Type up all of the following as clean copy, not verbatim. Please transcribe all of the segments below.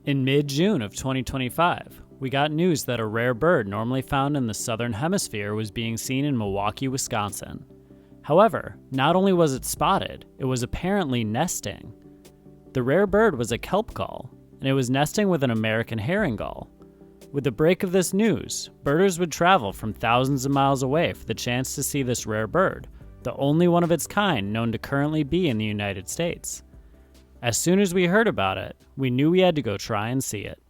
In mid-June of 2025, we got news that a rare bird normally found in the southern hemisphere was being seen in Milwaukee, Wisconsin. However, not only was it spotted, it was apparently nesting. The rare bird was a Kelp Gull, and it was nesting with an American Herring Gull. With the break of this news, birders would travel from thousands of miles away for the chance to see this rare bird, the only one of its kind known to currently be in the United States. As soon as we heard about it, we knew we had to go try and see it.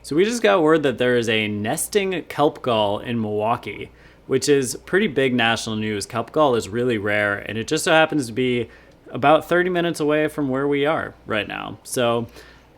So we just got word that there is a nesting Kelp Gull in Milwaukee, which is pretty big national news. Kelp Gull is really rare, and it just so happens to be about 30 minutes away from where we are right now. So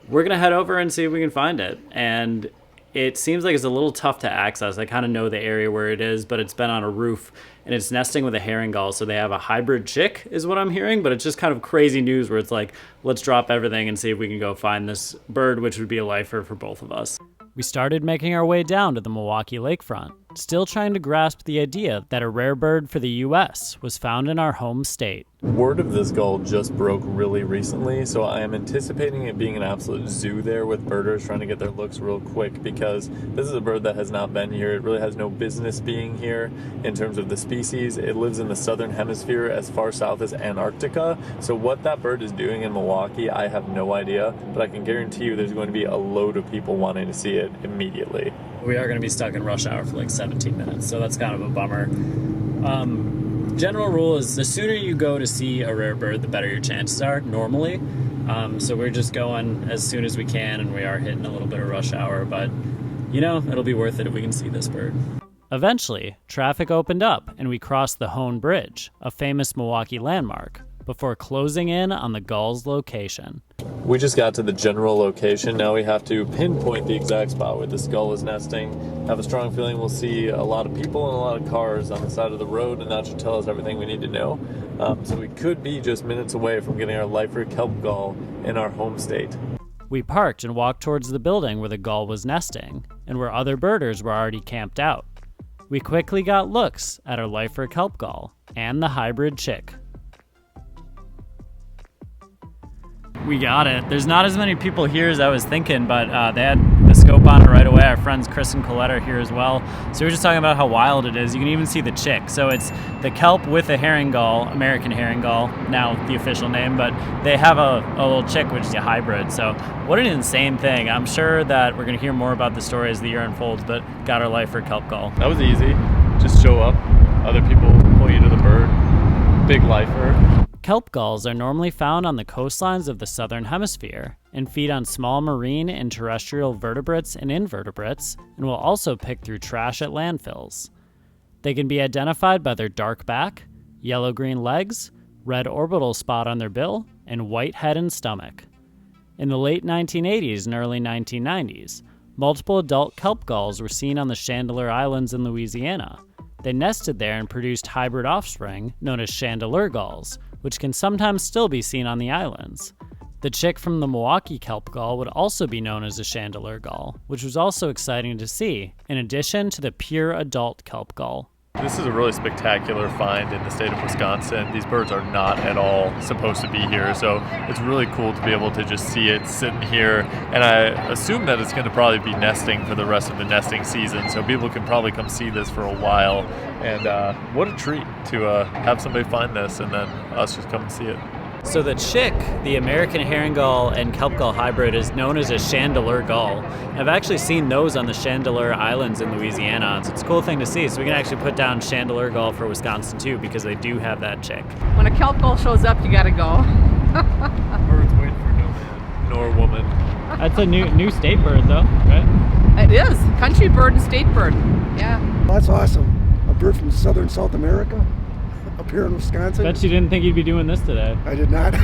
we're gonna head over and see if we can find it. And it seems like it's a little tough to access. I kind of know the area where it is, but it's been on a roof and it's nesting with a herring gull. So they have a hybrid chick is what I'm hearing, but it's just kind of crazy news where it's like, let's drop everything and see if we can go find this bird, which would be a lifer for both of us. We started making our way down to the Milwaukee lakefront, still trying to grasp the idea that a rare bird for the US was found in our home state. Word of this gull just broke really recently, so I am anticipating it being an absolute zoo there with birders trying to get their looks real quick, because this is a bird that has not been here. It really has no business being here in terms of the species. It lives in the southern hemisphere as far south as Antarctica, so what that bird is doing in Milwaukee, I have no idea, but I can guarantee you there's going to be a load of people wanting to see it immediately. We are going to be stuck in rush hour for like 17 minutes, so that's kind of a bummer. General rule is the sooner you go to see a rare bird, the better your chances are, normally. So we're just going as soon as we can, and we are hitting a little bit of rush hour, but you know, it'll be worth it if we can see this bird. Eventually, traffic opened up and we crossed the Hone Bridge, a famous Milwaukee landmark, before closing in on the gull's location. We just got to the general location. Now we have to pinpoint the exact spot where this gull is nesting. I have a strong feeling we'll see a lot of people and a lot of cars on the side of the road, and that should tell us everything we need to know. So we could be just minutes away from getting our lifer Kelp Gull in our home state. We parked and walked towards the building where the gull was nesting, and where other birders were already camped out. We quickly got looks at our lifer Kelp Gull and the hybrid chick. We got it. There's not as many people here as I was thinking, but they had the scope on it right away. Our friends Chris and Colette are here as well. So we were just talking about how wild it is. You can even see the chick. So it's the kelp with a herring gull, American Herring Gull, now the official name, but they have a little chick, which is a hybrid. So what an insane thing. I'm sure that we're going to hear more about the story as the year unfolds, but got our life for Kelp Gull. That was easy. Just show up. Other people pull you to the bird. Big lifer. Kelp gulls are normally found on the coastlines of the southern hemisphere and feed on small marine and terrestrial vertebrates and invertebrates, and will also pick through trash at landfills. They can be identified by their dark back, yellow-green legs, red orbital spot on their bill, and white head and stomach. In the late 1980s and early 1990s, multiple adult kelp gulls were seen on the Chandeleur Islands in Louisiana. They nested there and produced hybrid offspring known as Chandeleur gulls, which can sometimes still be seen on the islands. The chick from the Milwaukee Kelp Gull would also be known as a Chandeleur gull, which was also exciting to see, in addition to the pure adult Kelp Gull. This is a really spectacular find in the state of Wisconsin. These birds are not at all supposed to be here, so it's really cool to be able to just see it sitting here, and I assume that it's going to probably be nesting for the rest of the nesting season, so people can probably come see this for a while, and what a treat to have somebody find this and then us just come and see it. So the chick, the American Herring Gull and Kelp Gull hybrid, is known as a Chandeleur gull. I've actually seen those on the Chandeleur Islands in Louisiana, so it's a cool thing to see. So we can actually put down Chandeleur gull for Wisconsin too, because they do have that chick. When a Kelp Gull shows up, you gotta go. Birds wait for no man nor woman. That's a new state bird though, right? It is. Country bird and state bird. Yeah. That's awesome. A bird from southern South America. Up here in Wisconsin. Bet you didn't think you'd be doing this today. I did not.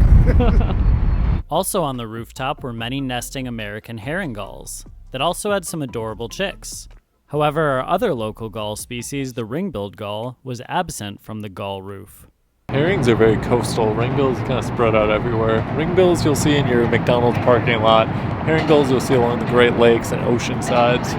Also on the rooftop were many nesting American herring gulls that also had some adorable chicks. However, our other local gull species, the ring-billed gull, was absent from the gull roof. Herrings are very coastal. Ringbills kind of spread out everywhere. Ringbills you'll see in your McDonald's parking lot. Herring gulls you'll see along the Great Lakes and ocean sides.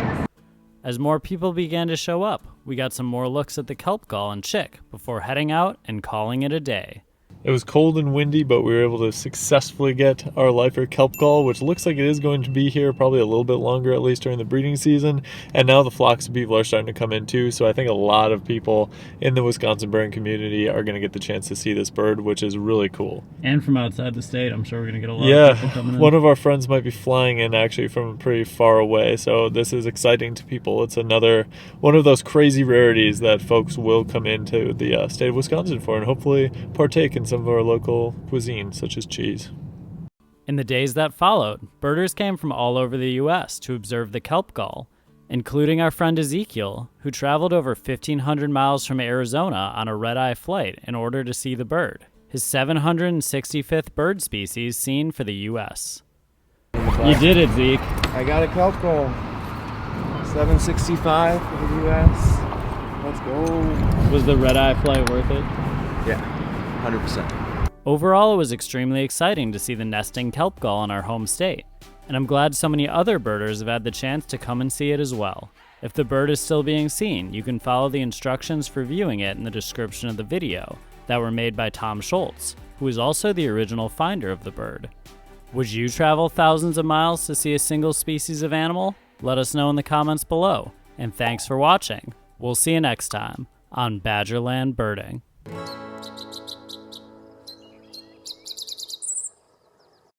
As more people began to show up, we got some more looks at the Kelp Gull and chick before heading out and calling it a day. It was cold and windy, but we were able to successfully get our lifer Kelp Gull, which looks like it is going to be here probably a little bit longer, at least during the breeding season. And now the flocks of people are starting to come in too, so I think a lot of people in the Wisconsin birding community are going to get the chance to see this bird, which is really cool. And from outside the state, I'm sure we're going to get a lot of people coming in. One of our friends might be flying in actually from pretty far away, so this is exciting to people. It's another one of those crazy rarities that folks will come into the state of Wisconsin for, and hopefully partake in some of our local cuisine, such as cheese. In the days that followed, birders came from all over the U.S. to observe the Kelp Gull, including our friend Ezekiel, who traveled over 1,500 miles from Arizona on a red-eye flight in order to see the bird, his 765th bird species seen for the U.S. You did it, Zeke. I got a Kelp Gull. 765 for the U.S. Let's go. Was the red-eye flight worth it? Yeah, 100%. Overall, it was extremely exciting to see the nesting Kelp Gull in our home state, and I'm glad so many other birders have had the chance to come and see it as well. If the bird is still being seen, you can follow the instructions for viewing it in the description of the video that were made by Tom Schultz, who is also the original finder of the bird. Would you travel thousands of miles to see a single species of animal? Let us know in the comments below, and thanks for watching. We'll see you next time on Badgerland Birding.